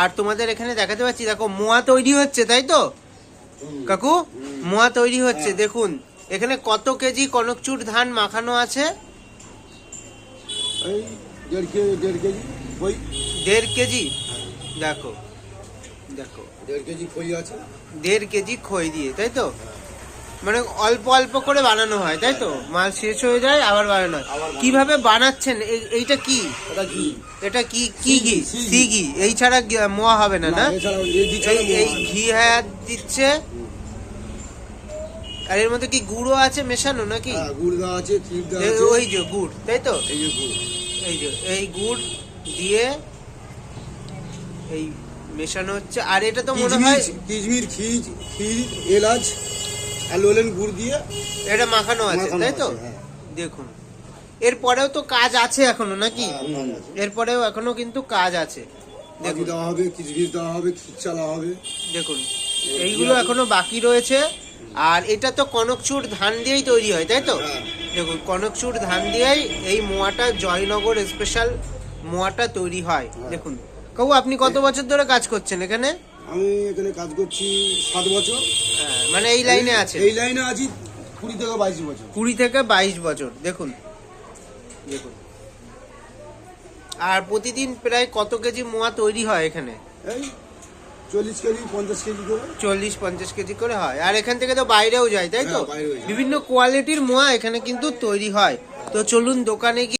আর তোমাদের এখানে দেখাতে পাচ্ছি, দেখো মোয়া তৈরি হচ্ছে, তাই তো কাকু? মোয়া তৈরি হচ্ছে। দেখুন এখানে কত কেজি কনকচুর ধান মাখানো আছে? 1.5 কেজি। দেখো দেখো 1.5 কেজি খই আছে। 1.5 কেজি খই দিয়ে, তাই তো? মানে অল্প অল্প করে বানানো হয়, তাই তো? মাল শেষ হয়ে যায় আবার বানানো হয়। কিভাবে বানাচ্ছেন? এইটা কি? এটা কি কি ঘি? সি ঘি। এই ছাড়া মোয়া হবে না, না? এই ঘি হ্যাঁ দিচ্ছে। আর এর মধ্যে কি গুঁড়ো আছে মেশানো নাকি? গুড় দেওয়া আছে, ক্ষীর দেওয়া আছে। ওই যে গুড়, তাই তো? এই যে গুড়, এই গুড় দিয়ে এই মেশানো হচ্ছে। আর এটা তো মনে হয় কিশমিশ, ক্ষীর, এলাচ আর লোলেন গুড় দিয়ে এটা মাখানো আছে, তাই তো? দেখুন এরপরেও তো কাজ আছে এখনো নাকি? এরপরেও এখনো কিন্তু কাজ আছে। দেখুন দেওয়া হবে, কিশমিশ দেওয়া হবে, ক্ষীর চালা হবে। দেখুন এইগুলো এখনো বাকি রয়েছে। আর এটা তো কনকচুর ধান দিয়েই তৈরি হয়, তাই তো? দেখুন কনকচুর ধান দিয়েই এই মোয়াটা, জয়নগর স্পেশাল মোয়াটা তৈরি হয়। দেখুন কাকু, আপনি কত বছর ধরে কাজ করছেন এখানে? আমি এখানে কাজ করছি 7 বছর। মানে এই লাইনে আছে? এই লাইনে আছি 20 থেকে 22 বছর। 20 থেকে 22 বছর। দেখুন দেখুন। আর প্রতিদিন প্রায় কত কেজি মোয়া তৈরি হয় এখানে? এই 40 কেজি 50 কেজি করে। 40-50 কেজি করে হয়। আর এখান থেকে তো বাইরেও যায়, তাই তো? বাইরেও যায়। বিভিন্ন কোয়ালিটির মোয়া এখানে কিন্তু তৈরি হয়। তো চলুন দোকানে গিয়ে